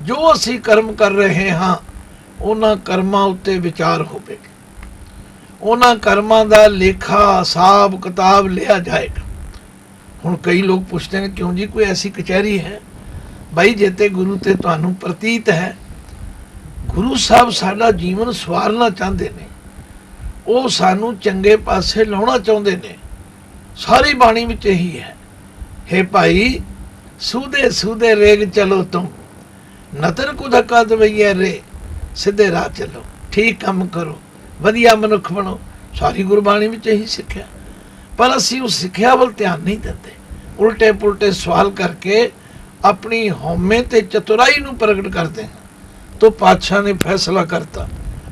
ਜੋ ਅਸੀਂ ਕਰਮ ਕਰ ਰਹੇ ਹਾਂ ਉਹਨਾਂ ਕਰਮਾਂ ਉੱਤੇ ਵਿਚਾਰ ਹੋਵੇਗਾ, ਉਹਨਾਂ ਕਰਮਾਂ ਦਾ ਲੇਖਾ ਹਿਸਾਬ ਕਿਤਾਬ ਲਿਆ ਜਾਏਗਾ। ਹੁਣ ਕਈ ਲੋਕ ਪੁੱਛਦੇ ਨੇ ਕਿਉਂ ਜੀ ਕੋਈ ਐਸੀ ਕਚਹਿਰੀ ਹੈ? ਬਾਈ ਜੇ ਤੇ ਗੁਰੂ ਤੇ ਤੁਹਾਨੂੰ ਪ੍ਰਤੀਤ ਹੈ ਗੁਰੂ ਸਾਹਿਬ ਸਾਡਾ ਜੀਵਨ ਸਵਾਰਨਾ ਚਾਹੁੰਦੇ ਨੇ, ਉਹ ਸਾਨੂੰ ਚੰਗੇ ਪਾਸੇ ਲਾਉਣਾ ਚਾਹੁੰਦੇ ਨੇ, ਸਾਰੀ ਬਾਣੀ ਵਿੱਚ ਇਹੀ ਹੈ। ਹੇ ਭਾਈ ਸੂਦੇ ਸੂਦੇ ਰੇਗ ਚਲੋ ਤੁਮ, ਨਤਰ ਕੋ ਧੱਕਾ ਦਵਈਏ ਰੇ, ਸਿੱਧੇ ਰਾਹ ਚੱਲੋ, ਠੀਕ ਕੰਮ ਕਰੋ, ਵਧੀਆ ਮਨੁੱਖ ਬਣੋ, ਸਾਰੀ ਗੁਰਬਾਣੀ ਵਿੱਚ ਇਹੀ ਸਿੱਖਿਆ। ਪਰ ਅਸੀਂ ਉਸ ਸਿੱਖਿਆ ਵੱਲ ਧਿਆਨ ਨਹੀਂ ਦਿੰਦੇ, ਉਲਟੇ ਪੁਲਟੇ ਸਵਾਲ ਕਰਕੇ ਆਪਣੀ ਹਉਮੈ ਤੇ ਚਤੁਰਾਈ ਨੂੰ ਪ੍ਰਗਟ ਕਰਦੇ ਹਾਂ। तो पातशाह ने फैसला करता,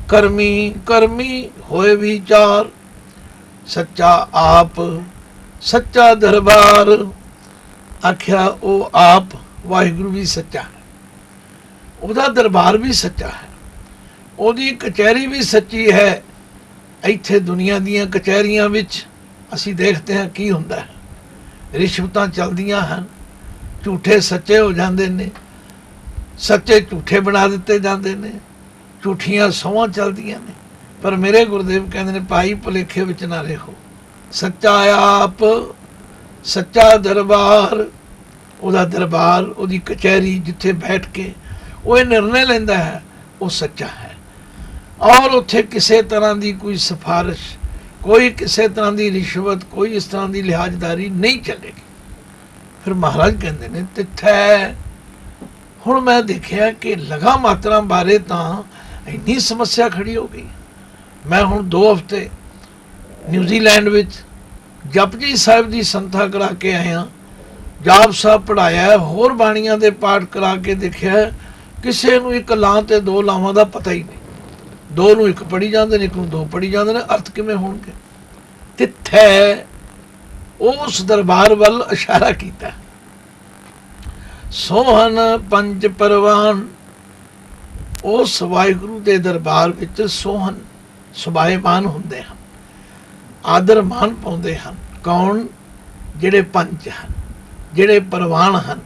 करमी करमी होए विचार, सच्चा आप सच्चा दरबार। आख्या वो आप वाहिगुरु भी सच्चा है, ਉਹਦਾ ਦਰਬਾਰ ਵੀ ਸੱਚਾ ਹੈ, ਉਹਦੀ ਕਚਹਿਰੀ ਵੀ ਸੱਚੀ ਹੈ। ਇੱਥੇ ਦੁਨੀਆ ਦੀਆਂ ਕਚਹਿਰੀਆਂ ਵਿੱਚ ਅਸੀਂ ਦੇਖਦੇ ਹਾਂ ਕੀ ਹੁੰਦਾ ਹੈ, ਰਿਸ਼ਵਤਾਂ ਚੱਲਦੀਆਂ ਹਨ, ਝੂਠੇ ਸੱਚੇ ਹੋ ਜਾਂਦੇ ਨੇ, ਸੱਚੇ ਝੂਠੇ ਬਣਾ ਦਿੱਤੇ ਜਾਂਦੇ ਨੇ, ਝੂਠੀਆਂ ਸਹੁੰਆਂ ਚੱਲਦੀਆਂ ਨੇ। ਪਰ ਮੇਰੇ ਗੁਰਦੇਵ ਕਹਿੰਦੇ ਨੇ ਭਾਈ ਭੁਲੇਖੇ ਵਿੱਚ ਨਾ ਰਹੋ, ਸੱਚਾ ਆਪ ਸੱਚਾ ਦਰਬਾਰ, ਉਹਦਾ ਦਰਬਾਰ ਉਹਦੀ ਕਚਹਿਰੀ ਜਿੱਥੇ ਬੈਠ ਕੇ ਉਹ ਇਹ ਨਿਰਣੇ ਲੈਂਦਾ ਹੈ ਉਹ ਸੱਚਾ ਹੈ। ਔਰ ਉੱਥੇ ਕਿਸੇ ਤਰ੍ਹਾਂ ਦੀ ਕੋਈ ਸਿਫਾਰਿਸ਼, ਕੋਈ ਕਿਸੇ ਤਰ੍ਹਾਂ ਦੀ ਰਿਸ਼ਵਤ, ਕੋਈ ਇਸ ਤਰ੍ਹਾਂ ਦੀ ਲਿਹਾਜ਼ਦਾਰੀ ਨਹੀਂ ਚੱਲੇਗੀ। ਫਿਰ ਮਹਾਰਾਜ ਕਹਿੰਦੇ ਨੇ ਤਿੱਥੈ। ਹੁਣ ਮੈਂ ਦੇਖਿਆ ਕਿ ਲਗਾ ਮਾਤਰਾ ਬਾਰੇ ਤਾਂ ਇੰਨੀ ਸਮੱਸਿਆ ਖੜੀ ਹੋ ਗਈ। ਮੈਂ ਹੁਣ 2 ਹਫ਼ਤੇ ਨਿਊਜ਼ੀਲੈਂਡ ਵਿੱਚ ਜਪਜੀ ਸਾਹਿਬ ਦੀ ਸੰਥਾ ਕਰਾ ਕੇ ਆਇਆ, ਜਾਪ ਸਾਹਿਬ ਪੜ੍ਹਾਇਆ, ਹੋਰ ਬਾਣੀਆਂ ਦੇ ਪਾਠ ਕਰਾ ਕੇ ਦੇਖਿਆ ਕਿਸੇ ਨੂੰ 1 ਲਾਂ ਤੇ 2 ਲਾਵਾਂ ਦਾ ਪਤਾ ਹੀ ਨਹੀਂ। 2 ਨੂੰ 1 ਪੜ੍ਹੀ ਜਾਂਦੇ ਨੇ, 1 ਨੂੰ 2 ਪੜ੍ਹੀ ਜਾਂਦੇ ਨੇ, ਅਰਥ ਕਿਵੇਂ ਹੋਣਗੇ? ਤਿੱਥੈ ਉਸ ਦਰਬਾਰ ਵੱਲ ਇਸ਼ਾਰਾ ਕੀਤਾ। ਸੋਹਨ ਪੰਜ ਪਰਵਾਨ, ਉਸ ਵਾਹਿਗੁਰੂ ਦੇ ਦਰਬਾਰ ਵਿੱਚ ਸੋਹਨ ਸੁਭਾਏਮਾਨ ਹੁੰਦੇ ਹਨ, ਆਦਰ ਮਾਨ ਪਾਉਂਦੇ ਹਨ। ਕੌਣ? ਜਿਹੜੇ ਪੰਜ ਹਨ, ਜਿਹੜੇ ਪਰਵਾਨ ਹਨ,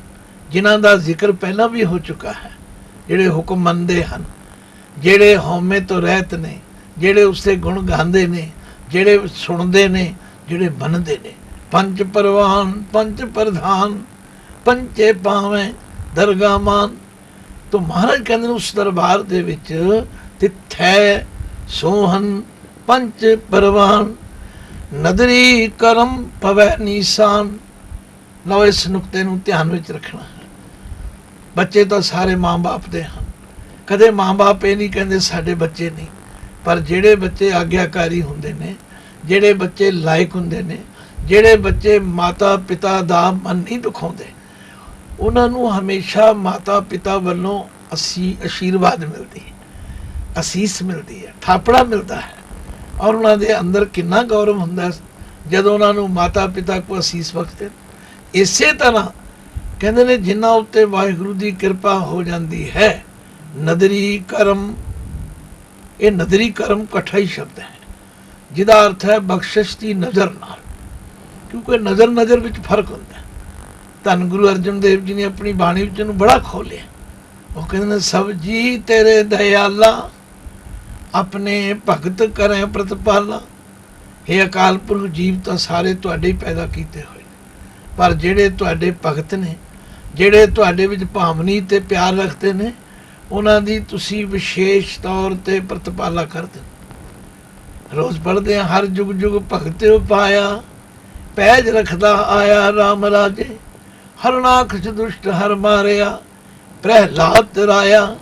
ਜਿਨ੍ਹਾਂ ਦਾ ਜ਼ਿਕਰ ਪਹਿਲਾਂ ਵੀ ਹੋ ਚੁੱਕਾ ਹੈ, ਜਿਹੜੇ ਹੁਕਮ ਮੰਨਦੇ ਹਨ, ਜਿਹੜੇ ਹਉਮੈ ਤੋਂ ਰਹਿਤ ਨੇ, ਜਿਹੜੇ ਉਸਦੇ ਗੁਣ ਗਾਉਂਦੇ ਨੇ, ਜਿਹੜੇ ਸੁਣਦੇ ਨੇ, ਜਿਹੜੇ ਮੰਨਦੇ ਨੇ। ਪੰਜ ਪਰਵਾਨ ਪੰਜ ਪ੍ਰਧਾਨ, ਪੰਚੇ ਪਾਵੇਂ ਦਰਗਾਹ ਮਾਨ। तो महाराज कहते उस दरबार दे विच तिथै सोहन पंच परवान, नदरी करम पवै नीसान। लो इस नुकते नूं ध्यान विच रखना है। बच्चे तो सारे माँ बाप दे हैं, कदे माँ बाप ये नहीं कहते साडे बच्चे नहीं, पर जेड़े बच्चे आग्याकारी हुंदे ने, जेड़े बच्चे लायक हुंदे ने, जेड़े बच्चे माता पिता दा मन नहीं दुखाउंदे, ਉਹਨਾਂ ਨੂੰ ਹਮੇਸ਼ਾ ਮਾਤਾ ਪਿਤਾ ਵੱਲੋਂ ਆਸ਼ੀਰਵਾਦ ਮਿਲਦੀ ਹੈ, ਅਸੀਸ ਮਿਲਦੀ ਹੈ, ਥਾਪੜਾ ਮਿਲਦਾ ਹੈ। ਔਰ ਉਹਨਾਂ ਦੇ ਅੰਦਰ ਕਿੰਨਾ ਗੌਰਵ ਹੁੰਦਾ ਜਦੋਂ ਉਹਨਾਂ ਨੂੰ ਮਾਤਾ ਪਿਤਾ ਕੋ ਅਸੀਸ ਬਖਸ਼ਦੇ। ਇਸੇ ਤਰ੍ਹਾਂ ਕਹਿੰਦੇ ਨੇ ਜਿਨ੍ਹਾਂ ਉੱਤੇ ਵਾਹਿਗੁਰੂ ਦੀ ਕਿਰਪਾ ਹੋ ਜਾਂਦੀ ਹੈ, ਨਦਰੀ ਕਰਮ। ਇਹ ਨਦਰੀ ਕਰਮ ਇਕੱਠਾ ਹੀ ਸ਼ਬਦ ਹੈ ਜਿਹਦਾ ਅਰਥ ਹੈ ਬਖਸ਼ਿਸ਼ ਦੀ ਨਜ਼ਰ ਨਾਲ, ਕਿਉਂਕਿ ਨਜ਼ਰ ਨਜ਼ਰ ਵਿੱਚ ਫਰਕ ਹੁੰਦਾ। ਧੰਨ ਗੁਰੂ ਅਰਜਨ ਦੇਵ ਜੀ ਨੇ ਆਪਣੀ ਬਾਣੀ ਵਿੱਚ ਨੂੰ ਬੜਾ ਖੋਲਿਆ। ਉਹ ਕਹਿੰਦੇ ਨੇ ਸਭ ਜੀ ਤੇਰੇ ਦਇਆਲਾ, ਆਪਣੇ ਭਗਤ ਕਰੇ ਪ੍ਰਤਪਾਲਾ। ਇਹ ਅਕਾਲ ਪੁਰਖ ਜੀਵ ਤਾਂ ਸਾਰੇ ਤੁਹਾਡੇ ਹੀ ਪੈਦਾ ਕੀਤੇ ਹੋਏ, ਪਰ ਜਿਹੜੇ ਤੁਹਾਡੇ ਭਗਤ ਨੇ, ਜਿਹੜੇ ਤੁਹਾਡੇ ਵਿੱਚ ਭਾਵਨੀ ਤੇ ਪਿਆਰ ਰੱਖਦੇ ਨੇ ਉਹਨਾਂ ਦੀ ਤੁਸੀਂ ਵਿਸ਼ੇਸ਼ ਤੌਰ ਤੇ ਪ੍ਰਤਿਪਾਲਾ ਕਰਦੇ ਹੋ। ਰੋਜ਼ ਪੜ੍ਹਦੇ ਹਾਂ, ਹਰ ਜੁਗ ਜੁਗ ਭਗਤਿ ਪਾਇਆ, ਪੈਜ ਰੱਖਦਾ ਆਇਆ ਰਾਮ ਰਾਜੇ, ਹਰਨਾਖਸ਼ ਦੁਸ਼ਟ ਹਰ ਮਾਰਿਆ, ਪ੍ਰਹਿਲਾਦ ਤਰਾਇਆ,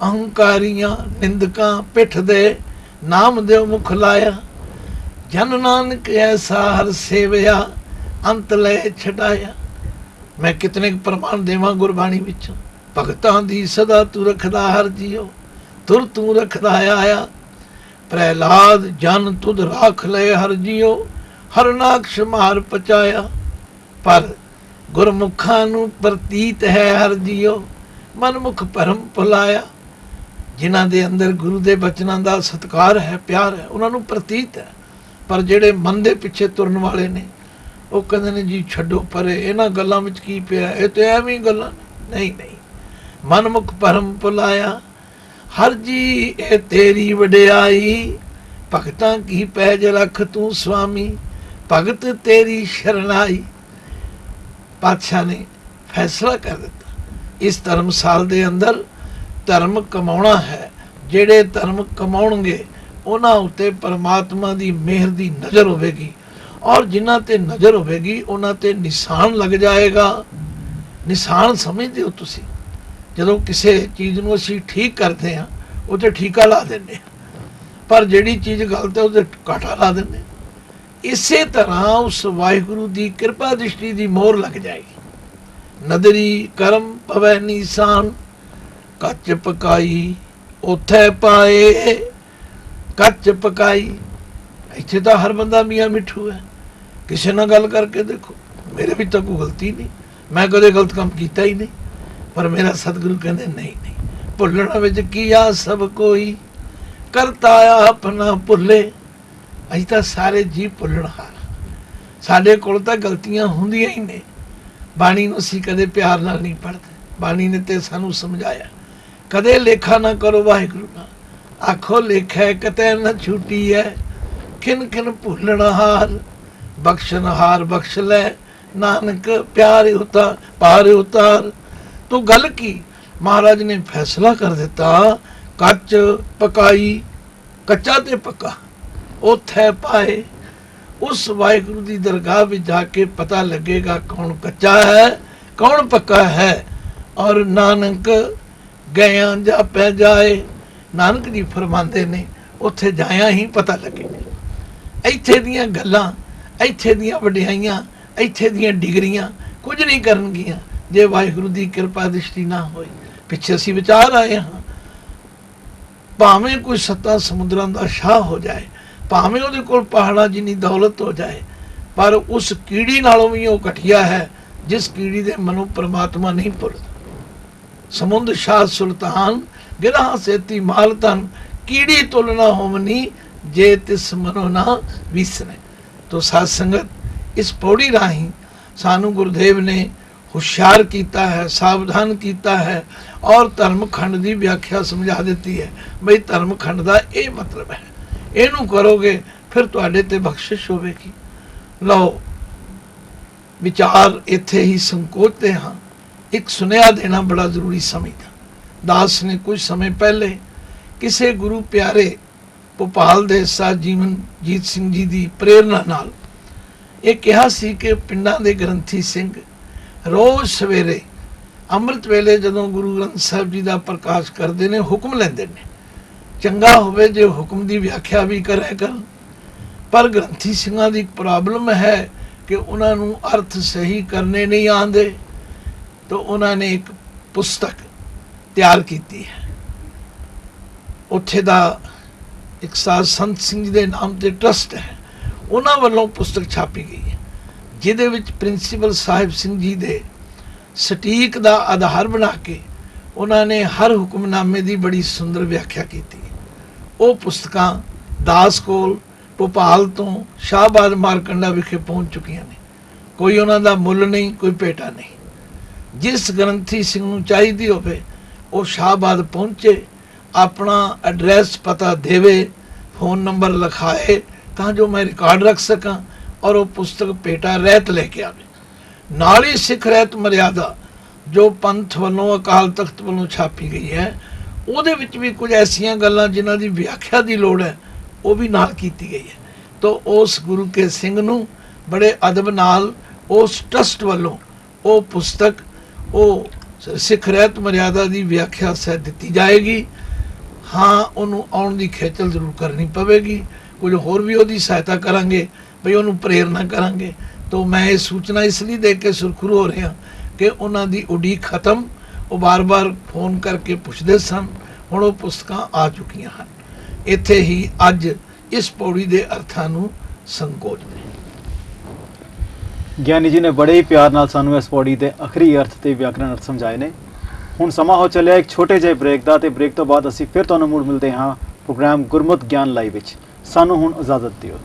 ਅਹੰਕਾਰੀਆਂ ਨਿੰਦਕਾਂ ਪਿੱਠ ਦੇ, ਨਾਮ ਦਿਓ ਮੁਖ ਲਾਇਆ, ਜਨ ਨਾਨਕ ਐਸਾ ਹਰ ਸੇਵਿਆ, ਅੰਤ ਲੈ ਛਡਾਇਆ। ਮੈਂ ਕਿਤਨੇ ਕੁ ਪ੍ਰਮਾਣ ਦੇਵਾਂ ਗੁਰਬਾਣੀ ਵਿੱਚੋਂ। ਭਗਤਾਂ ਦੀ ਸਦਾ ਤੂੰ ਰੱਖਦਾ ਹਰ ਜੀਓ, ਤੁਰ ਤੂੰ ਰੱਖਦਾ ਆਇਆ, ਪ੍ਰਹਿਲਾਦ ਜਨ ਤੁਧ ਰਾਖ ਲਏ ਹਰ ਜੀਓ, ਹਰਨਾਕਸ਼ ਮਾਰ ਪਚਾਇਆ। ਪਰ ਗੁਰਮੁਖਾਂ ਨੂੰ ਪ੍ਰਤੀਤ ਹੈ ਹਰ ਜੀਓ, ਮਨਮੁਖ ਭਰਮ ਭੁਲਾਇਆ। ਜਿਨ੍ਹਾਂ ਦੇ ਅੰਦਰ ਗੁਰੂ ਦੇ ਬਚਨਾਂ ਦਾ ਸਤਿਕਾਰ ਹੈ, ਪਿਆਰ ਹੈ, ਉਹਨਾਂ ਨੂੰ ਪ੍ਰਤੀਤ ਹੈ। ਪਰ ਜਿਹੜੇ ਮਨ ਦੇ ਪਿੱਛੇ ਤੁਰਨ ਵਾਲੇ ਨੇ ਉਹ ਕਹਿੰਦੇ ਨੇ ਜੀ ਛੱਡੋ ਪਰੇ, ਇਹਨਾਂ ਗੱਲਾਂ ਵਿੱਚ ਕੀ ਪਿਆ, ਇਹ ਤੇ ਐਵੇਂ ਗੱਲਾਂ। ਨਹੀਂ ਨਹੀਂ, ਮਨਮੁਖ ਭਰਮ ਭੁਲਾਇਆ। ਹਰ ਜੀ ਇਹ ਤੇਰੀ ਵਡਿਆਈ, ਭਗਤਾਂ ਕੀ ਪੈਜ ਰੱਖ ਤੂੰ ਸੁਆਮੀ, ਭਗਤ ਤੇਰੀ ਸ਼ਰਨਾਈ। ਪਾਤਸ਼ਾਹ ਨੇ ਫੈਸਲਾ ਕਰ ਦਿੱਤਾ, ਇਸ ਧਰਮਸਾਲ ਦੇ ਅੰਦਰ ਧਰਮ ਕਮਾਉਣਾ ਹੈ। ਜਿਹੜੇ ਧਰਮ ਕਮਾਉਣਗੇ ਉਹਨਾਂ ਉੱਤੇ ਪਰਮਾਤਮਾ ਦੀ ਮਿਹਰ ਦੀ ਨਜ਼ਰ ਹੋਵੇਗੀ, ਔਰ ਜਿਨ੍ਹਾਂ ਤੇ ਨਜ਼ਰ ਹੋਵੇਗੀ ਉਹਨਾਂ ਤੇ ਨਿਸ਼ਾਨ ਲੱਗ ਜਾਏਗਾ। ਨਿਸ਼ਾਨ ਸਮਝਦੇ ਹੋ ਤੁਸੀਂ? ਜਦੋਂ ਕਿਸੇ ਚੀਜ਼ ਨੂੰ ਅਸੀਂ ਠੀਕ ਕਰਦੇ ਹਾਂ ਉਹ ਤੇ ਠੀਕਾ ਲਾ ਦਿੰਦੇ ਹਾਂ, ਪਰ ਜਿਹੜੀ ਚੀਜ਼ ਗਲਤ ਹੈ ਉਹਦੇ ਕਾਟਾ ਲਾ ਦਿੰਦੇ। ਇਸੇ ਤਰ੍ਹਾਂ ਉਸ ਵਾਹਿਗੁਰੂ ਦੀ ਕਿਰਪਾ ਦ੍ਰਿਸ਼ਟੀ ਦੀ ਮੋਹਰ ਲੱਗ ਜਾਏਗੀ। ਨਦਰੀ ਕਰਮ ਪਵੈ ਨੀਸਾਨ, ਕੱਚ ਪਕਾਈ ਉੱਥੇ ਪਾਏ, ਕੱਚ ਪਕਾਈ। ਇੱਥੇ ਤਾਂ ਹਰ ਬੰਦਾ ਮੀਆਂ ਮਿੱਠੂ ਹੈ। ਕਿਸੇ ਨਾਲ ਗੱਲ ਕਰਕੇ ਦੇਖੋ, ਮੇਰੇ ਵਿੱਚ ਤਾਂ ਕੋਈ ਗਲਤੀ ਨਹੀਂ, ਮੈਂ ਕਦੇ ਗਲਤ ਕੰਮ ਕੀਤਾ ਹੀ ਨਹੀਂ, ਪਰ ਮੇਰਾ ਸਤਿਗੁਰੂ ਕਹਿੰਦੇ ਨਹੀਂ ਨਹੀਂ, ਭੁੱਲਣ ਵਿੱਚ ਕੀ ਆ ਸਭ ਕੋਈ, ਕਰਤਾ ਆਪਣਾ ਭੁੱਲੇ। ਅਸੀਂ ਤਾਂ ਸਾਰੇ ਜੀ ਭੁੱਲਣਹਾਰ, ਸਾਡੇ ਕੋਲ ਤਾਂ ਗਲਤੀਆਂ ਹੁੰਦੀਆਂ ਹੀ ਨੇ। ਬਾਣੀ ਨੂੰ ਅਸੀਂ ਕਦੇ ਪਿਆਰ ਨਾਲ ਨਹੀਂ ਪੜ੍ਹਦੇ। ਬਾਣੀ ਨੇ ਤੇ ਸਾਨੂੰ ਸਮਝਾਇਆ, ਕਦੇ ਲੇਖਾ ਨਾ ਕਰੋ ਵਾਹਿਗੁਰੂ ਨਾਲ, ਆਖੋ ਲੇਖਾ ਕਿਤੇ ਨਾ ਛੁੱਟੀ ਹੈ, ਕਿਨ ਕਿਨ ਭੁੱਲਣਹਾਰ, ਬਖਸ਼ਣਹਾਰ ਬਖਸ਼ ਲੈ, ਨਾਨਕ ਪਿਆਰ ਉਤਾਰ ਪਾਰ ਉਤਾਰ। ਤੋ ਗੱਲ ਕੀ, ਮਹਾਰਾਜ ਨੇ ਫੈਸਲਾ ਕਰ ਦਿੱਤਾ, ਕੱਚ ਪਕਾਈ, ਕੱਚਾ ਤੇ ਪੱਕਾ ਉੱਥੇ ਪਾਏ। ਉਸ ਵਾਹਿਗੁਰੂ ਦੀ ਦਰਗਾਹ ਵਿੱਚ ਜਾ ਕੇ ਪਤਾ ਲੱਗੇਗਾ ਕੌਣ ਕੱਚਾ ਹੈ ਕੌਣ ਪੱਕਾ ਹੈ। ਔਰ ਨਾਨਕ ਗਿਆ ਜਾਪੈ ਜਾਏ, ਨਾਨਕ ਜੀ ਫਰਮਾਉਂਦੇ ਨੇ ਉੱਥੇ ਜਾਇਆ ਹੀ ਪਤਾ ਲੱਗੇਗਾ। ਇੱਥੇ ਦੀਆਂ ਗੱਲਾਂ, ਇੱਥੇ ਦੀਆਂ ਵਡਿਆਈਆਂ, ਇੱਥੇ ਦੀਆਂ ਡਿਗਰੀਆਂ ਕੁਝ ਨਹੀਂ ਕਰਨਗੀਆਂ ਜੇ ਵਾਹਿਗੁਰੂ ਦੀ ਕਿਰਪਾ ਦ੍ਰਿਸ਼ਟੀ ਨਾ ਹੋਈ। ਪਿੱਛੇ ਅਸੀਂ ਵਿਚਾਰ ਆਏ ਹਾਂ, ਭਾਵੇਂ ਕੋਈ 7 ਸਮੁੰਦਰਾਂ ਦਾ ਸ਼ਾਹ ਹੋ ਜਾਏ, ਭਾਵੇਂ ਉਹਦੇ ਕੋਲ ਪਹਾੜਾਂ ਜਿੰਨੀ ਦੌਲਤ ਹੋ ਜਾਏ, ਪਰ ਉਸ ਕੀੜੀ ਨਾਲੋਂ ਵੀ ਉਹ ਘਟੀਆ ਹੈ ਜਿਸ ਕੀੜੀ ਦੇ ਮਨੋਂ ਪਰਮਾਤਮਾ ਨਹੀਂ ਭੁੱਲਦਾ। ਸਮੁੰਦ ਸ਼ਾਹ ਸੁਲਤਾਨ ਗਿਰਾਂ ਸੇਤੀ ਮਾਲ ਤਨ, ਕੀੜੀ ਤੁਲਨਾ ਹੋਵਨੀ ਜੇ ਤਿਸ ਮਨੋ ਨਾ ਵਿਸਰੇ। ਤੋ ਸਾਧ ਸੰਗਤ, ਇਸ ਪੌੜੀ ਰਾਹੀਂ ਸਾਨੂੰ ਗੁਰਦੇਵ ਨੇ ਹੁਸ਼ਿਆਰ ਕੀਤਾ ਹੈ, ਸਾਵਧਾਨ ਕੀਤਾ ਹੈ, ਔਰ ਧਰਮਖੰਡ ਦੀ ਵਿਆਖਿਆ ਸਮਝਾ ਦਿੱਤੀ ਹੈ। ਬਈ ਧਰਮਖੰਡ ਦਾ ਇਹ ਮਤਲਬ ਹੈ, ਇਹਨੂੰ ਕਰੋਗੇ ਫਿਰ ਤੁਹਾਡੇ ਤੇ ਬਖਸ਼ਿਸ਼ ਹੋਵੇਗੀ। ਲਓ, ਵਿਚਾਰ ਇੱਥੇ ਹੀ ਸੰਕੋਚਦੇ ਹਾਂ। ਇੱਕ ਸੁਨੇਹਾ ਦੇਣਾ ਬੜਾ ਜ਼ਰੂਰੀ ਸਮਝਦਾ। ਦਾਸ ਨੇ ਕੁਝ ਸਮੇਂ ਪਹਿਲੇ ਕਿਸੇ ਗੁਰੂ ਪਿਆਰੇ ਭੋਪਾਲ ਦੇ ਸਾਧ ਜੀਵਨਜੀਤ ਸਿੰਘ ਜੀ ਦੀ ਪ੍ਰੇਰਨਾ ਨਾਲ ਇਹ ਕਿਹਾ ਸੀ ਕਿ ਪਿੰਡਾਂ ਦੇ ਗ੍ਰੰਥੀ ਸਿੰਘ ਰੋਜ਼ ਸਵੇਰੇ ਅੰਮ੍ਰਿਤ ਵੇਲੇ ਜਦੋਂ ਗੁਰੂ ਗ੍ਰੰਥ ਸਾਹਿਬ ਜੀ ਦਾ ਪ੍ਰਕਾਸ਼ ਕਰਦੇ ਨੇ, ਹੁਕਮ ਲੈਂਦੇ ਨੇ। ਚੰਗਾ ਹੋਵੇ ਜੇ ਹੁਕਮ ਦੀ ਵਿਆਖਿਆ ਵੀ ਕਰਿਆ ਕਰਨ, ਪਰ ਗ੍ਰੰਥੀ ਸਿੰਘਾਂ ਦੀ ਇੱਕ ਪ੍ਰੋਬਲਮ ਹੈ ਕਿ ਉਹਨਾਂ ਨੂੰ ਅਰਥ ਸਹੀ ਕਰਨੇ ਨਹੀਂ ਆਉਂਦੇ। ਤਾਂ ਉਹਨਾਂ ਨੇ ਇੱਕ ਪੁਸਤਕ ਤਿਆਰ ਕੀਤੀ ਹੈ। ਉੱਥੇ ਦਾ ਇੱਕ ਸਾਧ ਸੰਤ ਸਿੰਘ ਜੀ ਦੇ ਨਾਮ ਤੇ ਟਰਸਟ ਹੈ, ਉਹਨਾਂ ਵੱਲੋਂ ਪੁਸਤਕ ਛਾਪੀ ਗਈ ਹੈ, ਜਿਹਦੇ ਵਿੱਚ ਪ੍ਰਿੰਸੀਪਲ ਸਾਹਿਬ ਸਿੰਘ ਜੀ ਦੇ ਸਟੀਕ ਦਾ ਆਧਾਰ ਬਣਾ ਕੇ ਉਹਨਾਂ ਨੇ ਹਰ ਹੁਕਮਨਾਮੇ ਦੀ ਬੜੀ ਸੁੰਦਰ ਵਿਆਖਿਆ ਕੀਤੀ। ਉਹ ਪੁਸਤਕਾਂ ਦਾਸ ਕੋਲ ਭੋਪਾਲ ਤੋਂ ਸ਼ਾਹਬਾਦ ਮਾਰਕੰਡਾ ਵਿਖੇ ਪਹੁੰਚ ਚੁੱਕੀਆਂ ਨੇ। ਕੋਈ ਉਹਨਾਂ ਦਾ ਮੁੱਲ ਨਹੀਂ, ਕੋਈ ਭੇਟਾ ਨਹੀਂ। ਜਿਸ ਗ੍ਰੰਥੀ ਸਿੰਘ ਨੂੰ ਚਾਹੀਦੀ ਹੋਵੇ ਉਹ ਸ਼ਾਹਬਾਦ ਪਹੁੰਚੇ, ਆਪਣਾ ਐਡਰੈਸ ਪਤਾ ਦੇਵੇ, ਫੋਨ ਨੰਬਰ ਲਿਖਾਏ, ਤਾਂ ਜੋ ਮੈਂ ਰਿਕਾਰਡ ਰੱਖ ਸਕਾਂ ਔਰ ਉਹ ਪੁਸਤਕ ਭੇਟਾ ਰਹਿਤ ਲੈ ਕੇ ਆਵੇ। ਨਾਲ ਹੀ ਸਿੱਖ ਰਹਿਤ ਮਰਿਆਦਾ ਜੋ ਪੰਥ ਵੱਲੋਂ ਅਕਾਲ ਤਖਤ ਵੱਲੋਂ ਛਾਪੀ ਗਈ ਹੈ ਉਹਦੇ ਵਿੱਚ ਵੀ ਕੁਝ ਐਸੀਆਂ ਗੱਲਾਂ ਜਿਨ੍ਹਾਂ ਦੀ ਵਿਆਖਿਆ ਦੀ ਲੋੜ ਹੈ ਉਹ ਵੀ ਨਾਲ ਕੀਤੀ ਗਈ ਹੈ। ਤਾਂ ਉਸ ਗੁਰੂ ਕੇ ਸਿੰਘ ਨੂੰ ਬੜੇ ਅਦਬ ਨਾਲ ਉਸ ਟਰਸਟ ਵੱਲੋਂ ਉਹ ਪੁਸਤਕ ਉਹ ਸਿੱਖ ਰਹਿਤ ਮਰਿਆਦਾ ਦੀ ਵਿਆਖਿਆ ਸਹਿਤ ਦਿੱਤੀ ਜਾਏਗੀ। ਹਾਂ, ਉਹਨੂੰ ਆਉਣ ਦੀ ਖੇਚਲ ਜ਼ਰੂਰ ਕਰਨੀ ਪਵੇਗੀ, ਕੁਝ ਹੋਰ ਵੀ ਉਹਦੀ ਸਹਾਇਤਾ ਕਰਾਂਗੇ ਬਈ ਉਹਨੂੰ ਪ੍ਰੇਰਨਾ ਕਰਾਂਗੇ। ਤਾਂ ਮੈਂ ਇਹ ਸੂਚਨਾ ਇਸ ਲਈ ਦੇ ਕੇ ਸੁਰਖਰੂ ਹੋ ਰਿਹਾ ਕਿ ਉਹਨਾਂ ਦੀ ਉਡੀਕ ਖਤਮ, ਉਹ ਬਾਰ-ਬਾਰ ਫੋਨ ਕਰਕੇ ਪੁੱਛਦੇ ਸਨ, ਹੁਣ ਉਹ ਪੁਸਤਕਾਂ ਆ ਚੁੱਕੀਆਂ ਹਨ। ਇੱਥੇ ਹੀ ਅੱਜ ਇਸ ਪੌੜੀ ਦੇ ਅਰਥਾਂ ਨੂੰ ਸੰਕੋਚ ਨੇ। ਗਿਆਨੀ ਜੀ ਨੇ ਬੜੇ ਹੀ ਪਿਆਰ ਨਾਲ ਸਾਨੂੰ ਇਸ ਪੌੜੀ ਦੇ ਆਖਰੀ ਅਰਥ ਤੇ ਵਿਆਕਰਣ ਅਰਥ ਸਮਝਾਏ ਨੇ। ਹੁਣ ਸਮਾਂ ਹੋ ਚੱਲਿਆ ਇੱਕ ਛੋਟੇ ਜਿਹੇ ਬ੍ਰੇਕ ਦਾ, ਤੇ ਬ੍ਰੇਕ ਤੋਂ ਬਾਅਦ ਅਸੀਂ ਫਿਰ ਤੁਹਾਨੂੰ ਮੁੜ ਮਿਲਦੇ ਹਾਂ ਪ੍ਰੋਗਰਾਮ ਗੁਰਮਤਿ ਗਿਆਨ ਲਾਈਵ ਵਿੱਚ। ਸਾਨੂੰ ਹੁਣ ਇਜਾਜ਼ਤ ਦਿਓ।